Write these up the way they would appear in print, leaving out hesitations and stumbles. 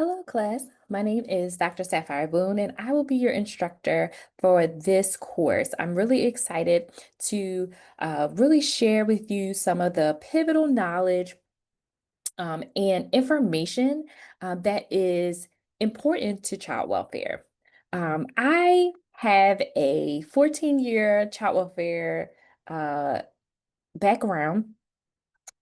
Hello, class. My name is Dr. Sapphire Boone, and I will be your instructor for this course. I'm really excited to really share with you some of the pivotal knowledge and information that is important to child welfare. I have a 14-year child welfare uh, background.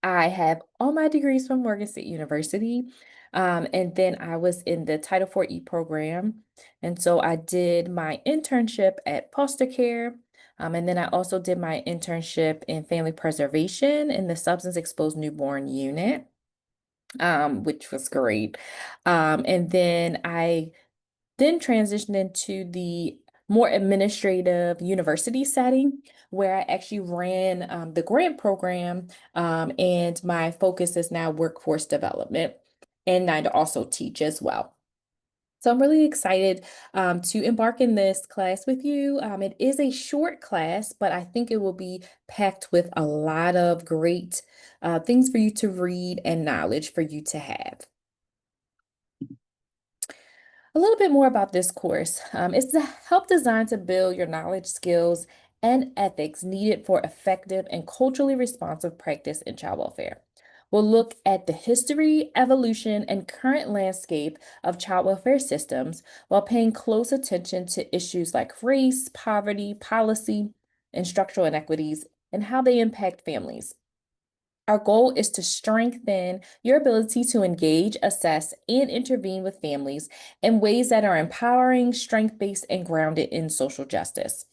I have all my degrees from Morgan State University. And then I was in the Title IV program. And so I did my internship at foster care. And then I also did my internship in family preservation in the substance exposed newborn unit, which was great. And then I transitioned into the more administrative university setting where I actually ran the grant program, and my focus is now workforce development, and I also teach as well. So I'm really excited to embark in this class with you. It is a short class, but I think it will be packed with a lot of great things for you to read and knowledge for you to have. A little bit more about this course. It's to help design to build your knowledge, skills, and ethics needed for effective and culturally responsive practice in child welfare. We'll look at the history, evolution, and current landscape of child welfare systems while paying close attention to issues like race, poverty, policy, and structural inequities, and how they impact families. Our goal is to strengthen your ability to engage, assess, and intervene with families in ways that are empowering, strength-based, and grounded in social justice.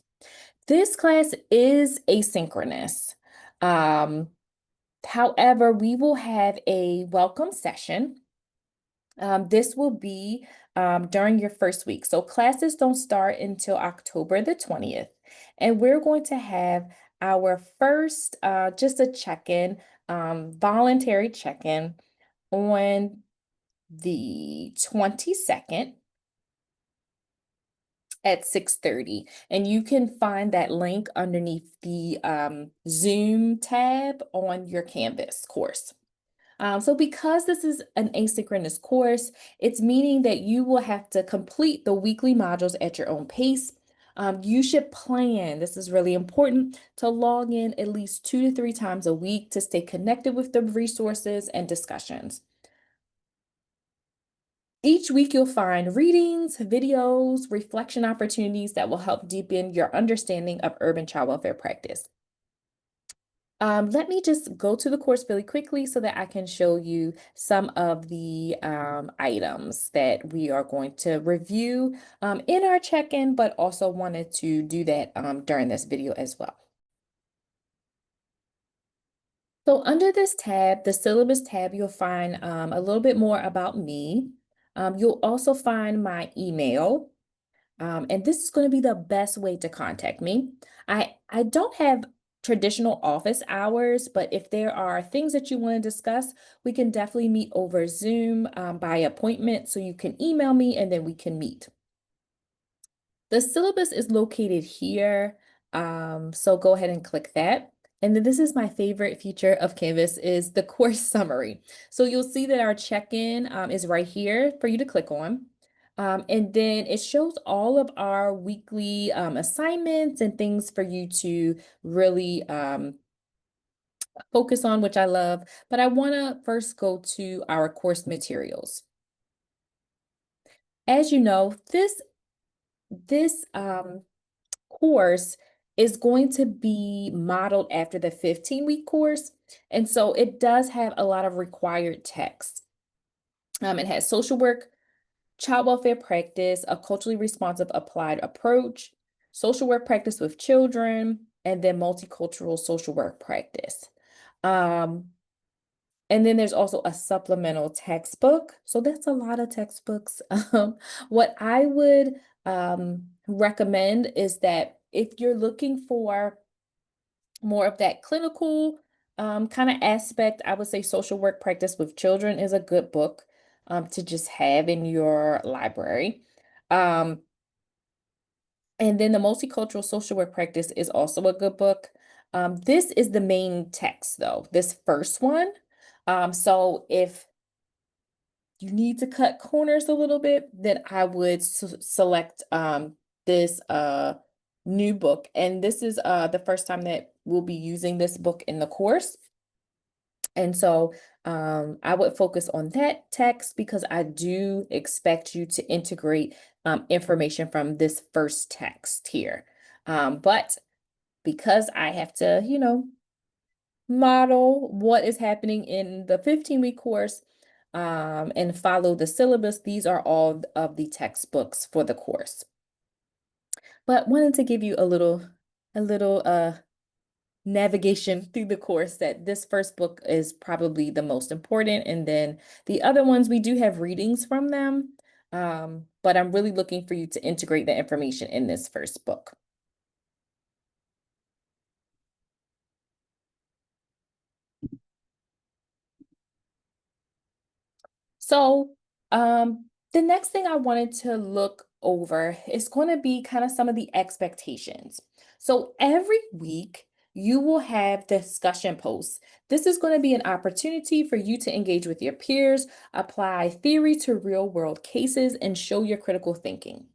This class is asynchronous. Um, However, we will have a welcome session. This will be during your first week. So classes don't start until October the 20th. And we're going to have our first, just a check-in, voluntary check-in on the 22nd at 6:30. And you can find that link underneath the Zoom tab on your Canvas course. So because this is an asynchronous course, it's meaning that you will have to complete the weekly modules at your own pace. You should plan, this is really important, to log in at least 2 to 3 times a week to stay connected with the resources and discussions. Each week you'll find readings, videos, reflection opportunities that will help deepen your understanding of urban child welfare practice. Let me just go to the course really quickly so that I can show you some of the items that we are going to review in our check-in, but also wanted to do that during this video as well. So under this tab, the syllabus tab, you'll find a little bit more about me. You'll also find my email. And this is going to be the best way to contact me. I don't have traditional office hours, but if there are things that you want to discuss, we can definitely meet over Zoom by appointment. So you can email me and then we can meet. The syllabus is located here. So go ahead and click that. And then this is my favorite feature of Canvas is the course summary. So you'll see that our check-in is right here for you to click on. And then it shows all of our weekly assignments and things for you to really focus on, which I love. But I want to first go to our course materials. As you know, this course is going to be modeled after the 15-week course. And so it does have a lot of required text. It has social work, child welfare practice, a culturally responsive applied approach, social work practice with children, and then multicultural social work practice. And then there's also a supplemental textbook. So that's a lot of textbooks. What I would recommend is that if you're looking for more of that clinical kind of aspect, I would say Social Work Practice with Children is a good book to just have in your library. Um, and then the Multicultural Social Work Practice is also a good book. This is the main text, though, this first one. So if you need to cut corners a little bit, then I would select this new book. And this is the first time that we'll be using this book in the course. And so I would focus on that text because I do expect you to integrate information from this first text here. But because I have to, model what is happening in the 15-week course and follow the syllabus, these are all of the textbooks for the course. But wanted to give you a little navigation through the course that this first book is probably the most important. And then the other ones, we do have readings from them. But I'm really looking for you to integrate the information in this first book. So, the next thing I wanted to look over is going to be kind of some of the expectations. So, every week you will have discussion posts. This is going to be an opportunity for you to engage with your peers, apply theory to real world cases, and show your critical thinking.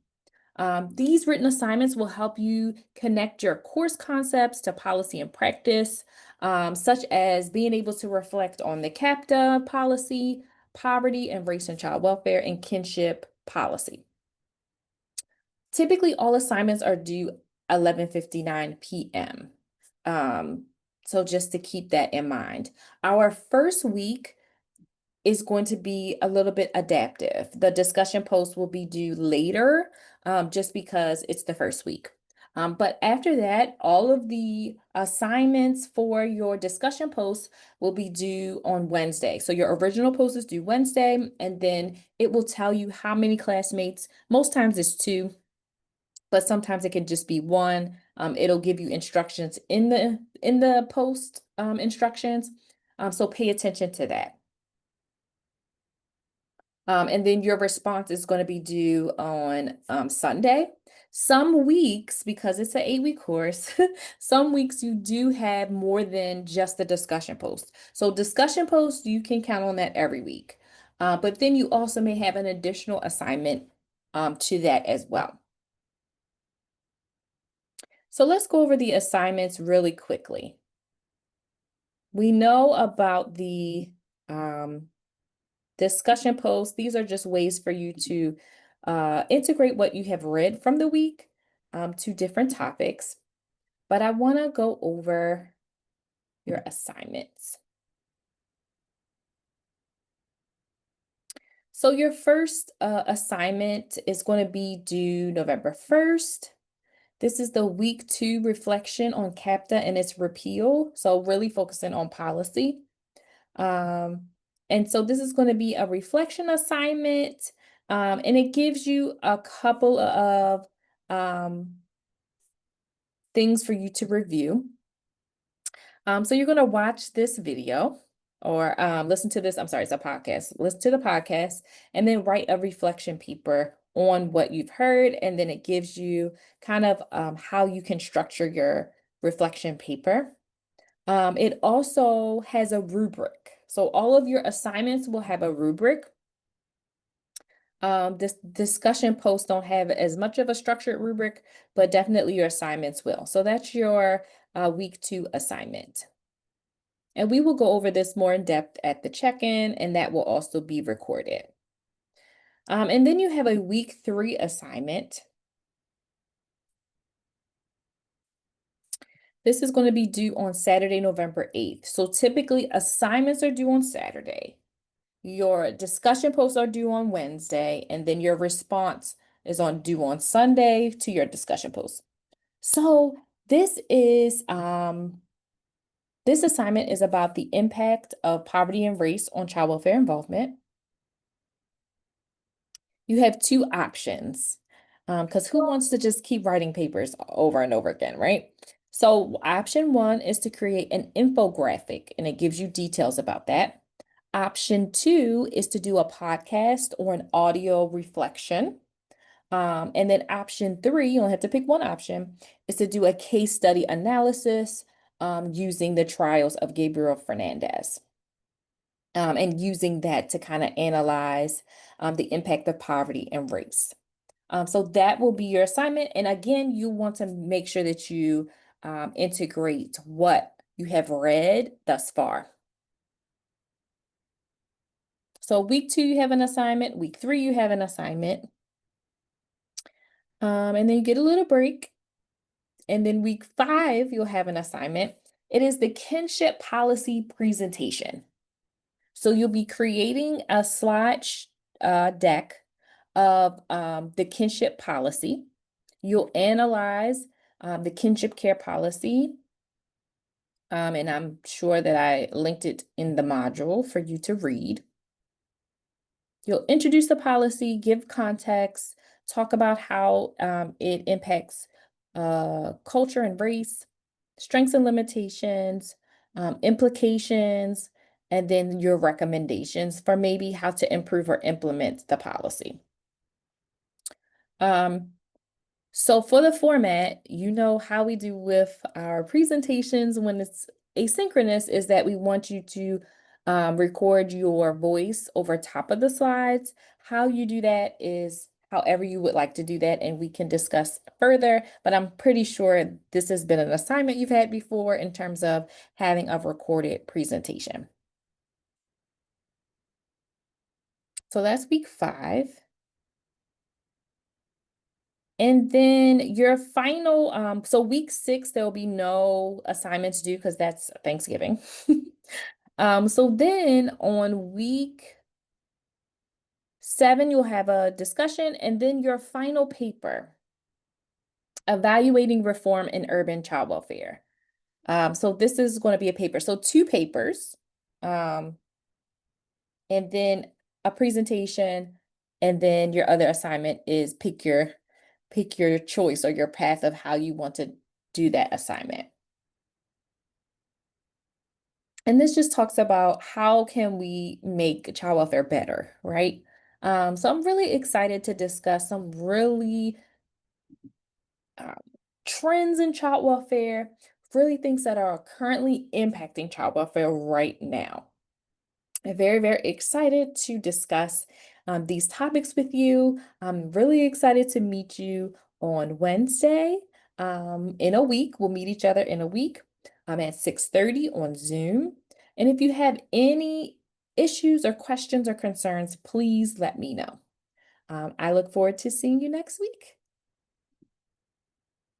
These written assignments will help you connect your course concepts to policy and practice, such as being able to reflect on the CAPTA policy, poverty and race and child welfare, and kinship policy. Typically, all assignments are due 11:59 p.m. So just to keep that in mind. Our first week is going to be a little bit adaptive. The discussion post will be due later, just because it's the first week. But after that, all of the assignments for your discussion posts will be due on Wednesday. So your original post is due Wednesday, and then it will tell you how many classmates. Most times it's two, but sometimes it can just be one. It'll give you instructions in the post instructions. So pay attention to that. And then your response is going to be due on Sunday. Some weeks, because it's an 8-week course, some weeks you do have more than just the discussion post. So discussion post, you can count on that every week. But then you also may have an additional assignment to that as well. So let's go over the assignments really quickly. We know about the discussion posts. These are just ways for you to integrate what you have read from the week to different topics. But I want to go over your assignments. So your first assignment is going to be due November 1st. This is the week 2 reflection on CAPTA and its repeal. So really focusing on policy. And so this is going to be a reflection assignment, and it gives you a couple of things for you to review. So you're going to watch this video or listen to this. I'm sorry, it's a podcast. Listen to the podcast and then write a reflection paper on what you've heard. And then it gives you kind of how you can structure your reflection paper. It also has a rubric. So all of your assignments will have a rubric. This discussion posts don't have as much of a structured rubric, but definitely your assignments will. So that's your week 2 assignment. And we will go over this more in depth at the check-in, and that will also be recorded. And then you have a week 3 assignment. This is going to be due on Saturday, November 8th. So typically assignments are due on Saturday. Your discussion posts are due on Wednesday, and then your response is due on Sunday to your discussion post. So this assignment is about the impact of poverty and race on child welfare involvement. You have 2 options, because who wants to just keep writing papers over and over again, right? So option 1 is to create an infographic, and it gives you details about that. Option 2 is to do a podcast or an audio reflection. And then option 3, you only have to pick one option, is to do a case study analysis using the trials of Gabriel Fernandez. and using that to kind of analyze the impact of poverty and race. So that will be your assignment. And again, you want to make sure that you integrate what you have read thus far. So week 2, you have an assignment. Week 3, you have an assignment. And then you get a little break. And then week 5, you'll have an assignment. It is the kinship policy presentation. So you'll be creating a slide deck of the kinship policy. You'll analyze the kinship care policy. And I'm sure that I linked it in the module for you to read. You'll introduce the policy, give context, talk about how it impacts culture and race, strengths and limitations, implications, and then your recommendations for maybe how to improve or implement the policy. So for the format, you know how we do with our presentations when it's asynchronous is that we want you to record your voice over top of the slides. How you do that is however you would like to do that, and we can discuss further, but I'm pretty sure this has been an assignment you've had before in terms of having a recorded presentation. So that's week 5. And then your final, so week 6, there'll be no assignments due because that's Thanksgiving. So then on week 7, you'll have a discussion, and then your final paper, evaluating reform in urban child welfare. So this is going to be a paper. So 2 papers, and then a presentation, and then your other assignment is pick your choice or your path of how you want to do that assignment. And this just talks about how can we make child welfare better, right? So I'm really excited to discuss some really um, trends in child welfare, really things that are currently impacting child welfare right now. I'm very, very excited to discuss these topics with you. I'm really excited to meet you on Wednesday in a week. We'll meet each other in a week at 6:30 on Zoom. And if you have any issues or questions or concerns, please let me know. I look forward to seeing you next week.